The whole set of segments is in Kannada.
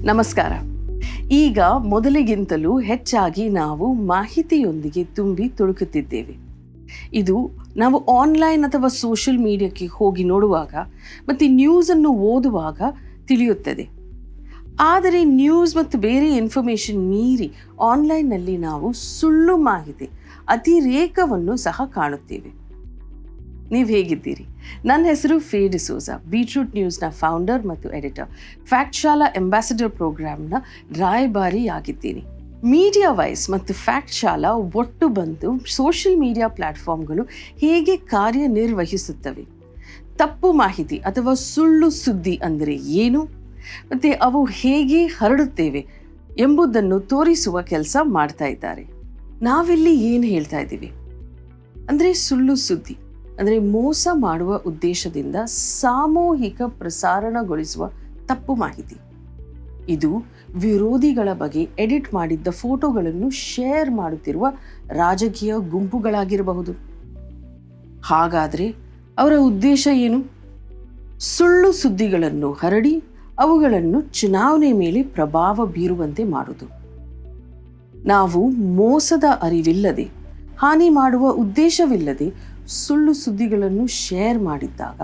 ನಮಸ್ಕಾರ. ಈಗ ಮೊದಲಿಗಿಂತಲೂ ಹೆಚ್ಚಾಗಿ ನಾವು ಮಾಹಿತಿಯೊಂದಿಗೆ ತುಂಬಿ ತುಳುಕುತ್ತಿದ್ದೇವೆ. ಇದು ನಾವು ಆನ್ಲೈನ್ ಅಥವಾ ಸೋಷಿಯಲ್ ಮೀಡಿಯಾಕ್ಕೆ ಹೋಗಿ ನೋಡುವಾಗ ಮತ್ತು ನ್ಯೂಸನ್ನು ಓದುವಾಗ ತಿಳಿಯುತ್ತದೆ. ಆದರೆ ನ್ಯೂಸ್ ಮತ್ತು ಬೇರೆ ಇನ್ಫಾರ್ಮೇಷನ್ ಮೀರಿ ಆನ್ಲೈನ್ನಲ್ಲಿ ನಾವು ಸುಳ್ಳು ಮಾಹಿತಿ, ಅತಿರೇಕವನ್ನು ಸಹ ಕಾಣುತ್ತೇವೆ. ನೀವು ಹೇಗಿದ್ದೀರಿ? ನನ್ನ ಹೆಸರು ಫೇ ಡಿಸೋಜಾ, ಬೀಟ್ರೂಟ್ ನ್ಯೂಸ್ನ ಫೌಂಡರ್ ಮತ್ತು ಎಡಿಟರ್, ಫ್ಯಾಕ್ಟ್ ಶಾಲಾ ಅಂಬಾಸಿಡರ್ ಪ್ರೋಗ್ರಾಮ್ನ ರಾಯಭಾರಿಯಾಗಿದ್ದೀನಿ. ಮೀಡಿಯಾ ವಾಯ್ಸ್ ಮತ್ತು ಫ್ಯಾಕ್ಟ್ ಶಾಲಾ ಒಟ್ಟು ಬಂದು ಸೋಷಿಯಲ್ ಮೀಡಿಯಾ ಪ್ಲ್ಯಾಟ್ಫಾರ್ಮ್ಗಳು ಹೇಗೆ ಕಾರ್ಯನಿರ್ವಹಿಸುತ್ತವೆ, ತಪ್ಪು ಮಾಹಿತಿ ಅಥವಾ ಸುಳ್ಳು ಸುದ್ದಿ ಅಂದರೆ ಏನು ಮತ್ತು ಅವು ಹೇಗೆ ಹರಡುತ್ತೇವೆ ಎಂಬುದನ್ನು ತೋರಿಸುವ ಕೆಲಸ ಮಾಡ್ತಾ ಇದ್ದಾರೆ. ನಾವಿಲ್ಲಿ ಏನು ಹೇಳ್ತಾ ಇದ್ದೀವಿ ಅಂದರೆ, ಸುಳ್ಳು ಸುದ್ದಿ ಅಂದರೆ ಮೋಸ ಮಾಡುವ ಉದ್ದೇಶದಿಂದ ಸಾಮೂಹಿಕ ಪ್ರಸಾರಣಗೊಳಿಸುವ ತಪ್ಪು ಮಾಹಿತಿ. ಇದು ವಿರೋಧಿಗಳ ಬಗ್ಗೆ ಎಡಿಟ್ ಮಾಡಿದ್ದ ಫೋಟೋಗಳನ್ನು ಶೇರ್ ಮಾಡುತ್ತಿರುವ ರಾಜಕೀಯ ಗುಂಪುಗಳಾಗಿರಬಹುದು. ಹಾಗಾದರೆ ಅವರ ಉದ್ದೇಶ ಏನು? ಸುಳ್ಳು ಸುದ್ದಿಗಳನ್ನು ಹರಡಿ ಅವುಗಳನ್ನು ಚುನಾವಣೆ ಮೇಲೆ ಪ್ರಭಾವ ಬೀರುವಂತೆ ಮಾಡುವುದು. ನಾವು ಮೋಸದ ಅರಿವಿಲ್ಲದೆ, ಹಾನಿ ಮಾಡುವ ಉದ್ದೇಶವಿಲ್ಲದೆ ಸುಳ್ಳು ಸುದ್ದಿಗಳನ್ನು ಶೇರ್ ಮಾಡಿದ್ದಾಗ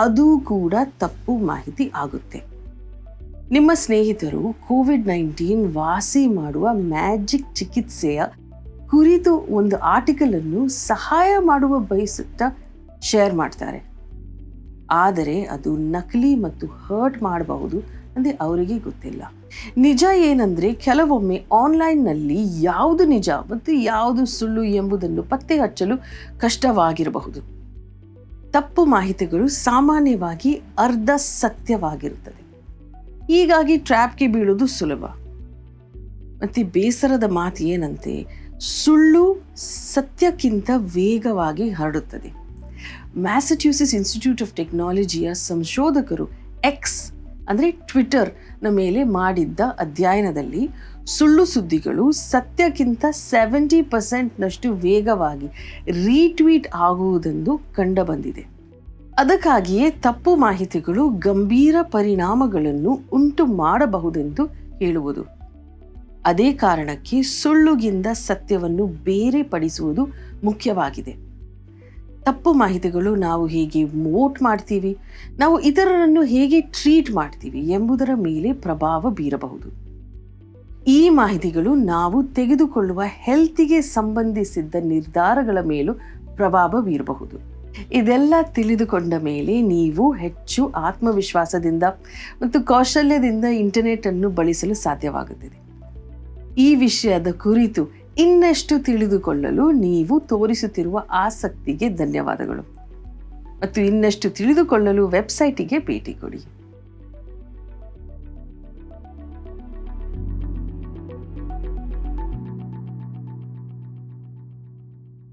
ಅದು ಕೂಡ ತಪ್ಪು ಮಾಹಿತಿ ಆಗುತ್ತೆ. ನಿಮ್ಮ ಸ್ನೇಹಿತರು ಕೋವಿಡ್-19 ವಾಸಿ ಮಾಡುವ ಮ್ಯಾಜಿಕ್ ಚಿಕಿತ್ಸೆಯ ಕುರಿತು ಒಂದು ಆರ್ಟಿಕಲನ್ನು ಸಹಾಯ ಮಾಡುವ ಬಯಸುತ್ತಾ ಶೇರ್ ಮಾಡ್ತಾರೆ. ಆದರೆ ಅದು ನಕಲಿ ಮತ್ತು ಹರ್ಟ್ ಮಾಡಬಹುದು ಅಂದರೆ ಅವರಿಗೆ ಗೊತ್ತಿಲ್ಲ. ನಿಜ ಏನಂದರೆ, ಕೆಲವೊಮ್ಮೆ ಆನ್ಲೈನ್ನಲ್ಲಿ ಯಾವುದು ನಿಜ ಮತ್ತು ಯಾವುದು ಸುಳ್ಳು ಎಂಬುದನ್ನು ಪತ್ತೆ ಹಚ್ಚಲು ಕಷ್ಟವಾಗಿರಬಹುದು. ತಪ್ಪು ಮಾಹಿತಿಗಳು ಸಾಮಾನ್ಯವಾಗಿ ಅರ್ಧ ಸತ್ಯವಾಗಿರುತ್ತದೆ. ಹೀಗಾಗಿ ಟ್ರ್ಯಾಪ್ಗೆ ಬೀಳೋದು ಸುಲಭ. ಮತ್ತು ಬೇಸರದ ಮಾತು ಏನಂತೆ, ಸುಳ್ಳು ಸತ್ಯಕ್ಕಿಂತ ವೇಗವಾಗಿ ಹರಡುತ್ತದೆ. ಮ್ಯಾಸಚ್ಯೂಸೆಟ್ಸ್ ಇನ್ಸ್ಟಿಟ್ಯೂಟ್ ಆಫ್ ಟೆಕ್ನಾಲಜಿಯ ಸಂಶೋಧಕರು ಎಕ್ಸ್ ಅಂದರೆ ಟ್ವಿಟರ್ನ ಮೇಲೆ ಮಾಡಿದ್ದ ಅಧ್ಯಯನದಲ್ಲಿ ಸುಳ್ಳು ಸುದ್ದಿಗಳು ಸತ್ಯಕ್ಕಿಂತ 70% ವೇಗವಾಗಿ ರೀಟ್ವೀಟ್ ಆಗುವುದೆಂದು ಕಂಡುಬಂದಿದೆ. ಅದಕ್ಕಾಗಿಯೇ ತಪ್ಪು ಮಾಹಿತಿಗಳು ಗಂಭೀರ ಪರಿಣಾಮಗಳನ್ನು ಉಂಟು ಮಾಡಬಹುದೆಂದು ಹೇಳುವುದು. ಅದೇ ಕಾರಣಕ್ಕೆ ಸುಳ್ಳುಗಿಂತ ಸತ್ಯವನ್ನು ಬೇರೆಪಡಿಸುವುದು ಮುಖ್ಯವಾಗಿದೆ. ತಪ್ಪು ಮಾಹಿತಿಗಳು ನಾವು ಹೇಗೆ ವೋಟ್ ಮಾಡ್ತೀವಿ, ನಾವು ಇತರರನ್ನು ಹೇಗೆ ಟ್ರೀಟ್ ಮಾಡ್ತೀವಿ ಎಂಬುದರ ಮೇಲೆ ಪ್ರಭಾವ ಬೀರಬಹುದು. ಈ ಮಾಹಿತಿಗಳು ನಾವು ತೆಗೆದುಕೊಳ್ಳುವ ಹೆಲ್ತಿಗೆ ಸಂಬಂಧಿಸಿದ ನಿರ್ಧಾರಗಳ ಮೇಲೂ ಪ್ರಭಾವ ಬೀರಬಹುದು. ಇದೆಲ್ಲ ತಿಳಿದುಕೊಂಡ ಮೇಲೆ ನೀವು ಹೆಚ್ಚು ಆತ್ಮವಿಶ್ವಾಸದಿಂದ ಮತ್ತು ಕೌಶಲ್ಯದಿಂದ ಇಂಟರ್ನೆಟ್ ಬಳಸಲು ಸಾಧ್ಯವಾಗುತ್ತದೆ. ಈ ವಿಷಯದ ಕುರಿತು ಇನ್ನಷ್ಟು ತಿಳಿದುಕೊಳ್ಳಲು ನೀವು ತೋರಿಸುತ್ತಿರುವ ಆಸಕ್ತಿಗೆ ಧನ್ಯವಾದಗಳು. ಮತ್ತು ಇನ್ನಷ್ಟು ತಿಳಿದುಕೊಳ್ಳಲು ವೆಬ್ಸೈಟಿಗೆ ಭೇಟಿ ಕೊಡಿ.